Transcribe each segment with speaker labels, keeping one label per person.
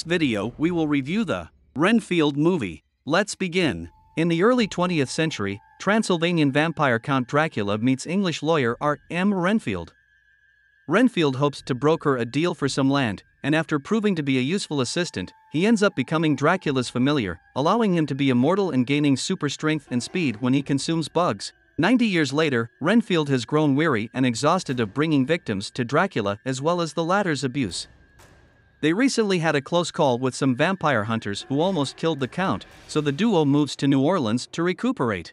Speaker 1: video, we will review the Renfield movie. Let's begin. In the early 20th century, Transylvanian vampire Count Dracula meets English lawyer R.M. Renfield. Renfield hopes to broker a deal for some land, and after proving to be a useful assistant, he ends up becoming Dracula's familiar, allowing him to be immortal and gaining super strength and speed when he consumes bugs. 90 years later, Renfield has grown weary and exhausted of bringing victims to Dracula as well as the latter's abuse. They recently had a close call with some vampire hunters who almost killed the Count, so the duo moves to New Orleans to recuperate.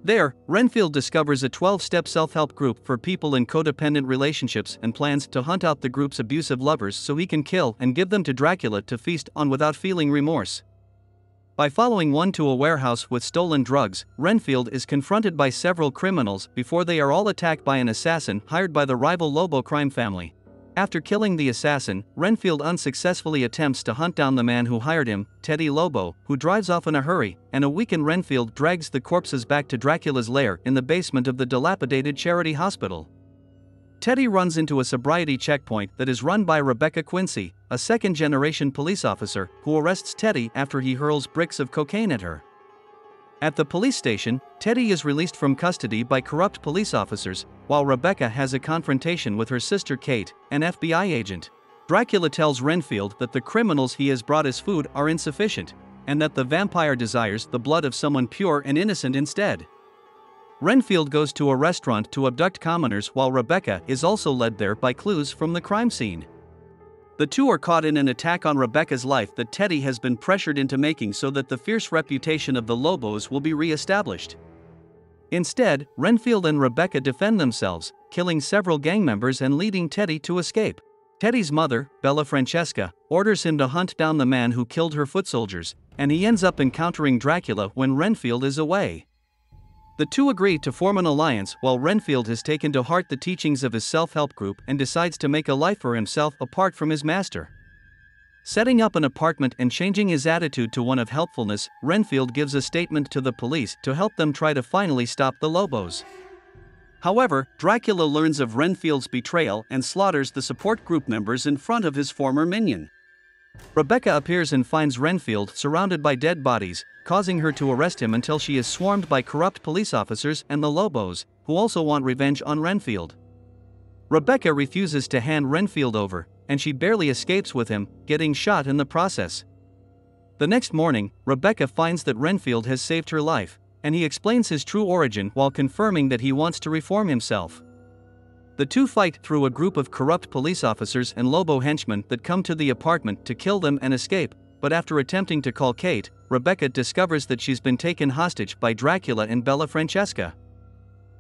Speaker 1: There, Renfield discovers a 12-step self-help group for people in codependent relationships and plans to hunt out the group's abusive lovers so he can kill and give them to Dracula to feast on without feeling remorse. By following one to a warehouse with stolen drugs, Renfield is confronted by several criminals before they are all attacked by an assassin hired by the rival Lobo crime family. After killing the assassin, Renfield unsuccessfully attempts to hunt down the man who hired him, Teddy Lobo, who drives off in a hurry, and a weakened Renfield drags the corpses back to Dracula's lair in the basement of the dilapidated charity hospital. Teddy runs into a sobriety checkpoint that is run by Rebecca Quincy, a second-generation police officer, who arrests Teddy after he hurls bricks of cocaine at her. At the police station, Teddy is released from custody by corrupt police officers, while Rebecca has a confrontation with her sister Kate, an FBI agent. Dracula tells Renfield that the criminals he has brought as food are insufficient, and that the vampire desires the blood of someone pure and innocent instead. Renfield goes to a restaurant to abduct commoners while Rebecca is also led there by clues from the crime scene. The two are caught in an attack on Rebecca's life that Teddy has been pressured into making so that the fierce reputation of the Lobos will be re-established. Instead, Renfield and Rebecca defend themselves, killing several gang members and leading Teddy to escape. Teddy's mother, Bella Francesca, orders him to hunt down the man who killed her foot soldiers, and he ends up encountering Dracula when Renfield is away. The two agree to form an alliance while Renfield has taken to heart the teachings of his self-help group and decides to make a life for himself apart from his master. Setting up an apartment and changing his attitude to one of helpfulness, Renfield gives a statement to the police to help them try to finally stop the Lobos. However, Dracula learns of Renfield's betrayal and slaughters the support group members in front of his former minion. Rebecca appears and finds Renfield surrounded by dead bodies, causing her to arrest him until she is swarmed by corrupt police officers and the Lobos, who also want revenge on Renfield. Rebecca refuses to hand Renfield over, and she barely escapes with him, getting shot in the process. The next morning, Rebecca finds that Renfield has saved her life, and he explains his true origin while confirming that he wants to reform himself. The two fight through a group of corrupt police officers and Lobo henchmen that come to the apartment to kill them and escape, but after attempting to call Kate, Rebecca discovers that she's been taken hostage by Dracula and Bella Francesca.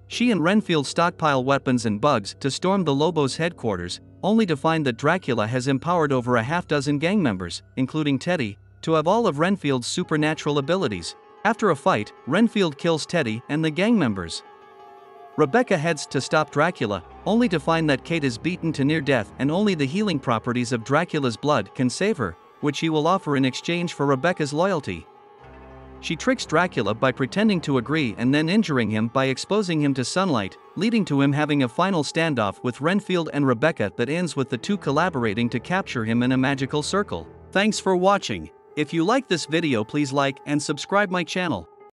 Speaker 1: She and Renfield stockpile weapons and bugs to storm the Lobos' headquarters, only to find that Dracula has empowered over a half-dozen gang members, including Teddy, to have all of Renfield's supernatural abilities. After a fight, Renfield kills Teddy and the gang members. Rebecca heads to stop Dracula, only to find that Kate is beaten to near death and only the healing properties of Dracula's blood can save her, which he will offer in exchange for Rebecca's loyalty. She tricks Dracula by pretending to agree and then injuring him by exposing him to sunlight, leading to him having a final standoff with Renfield and Rebecca that ends with the two collaborating to capture him in a magical circle. Thanks for watching. If you like this video, please like and subscribe my channel.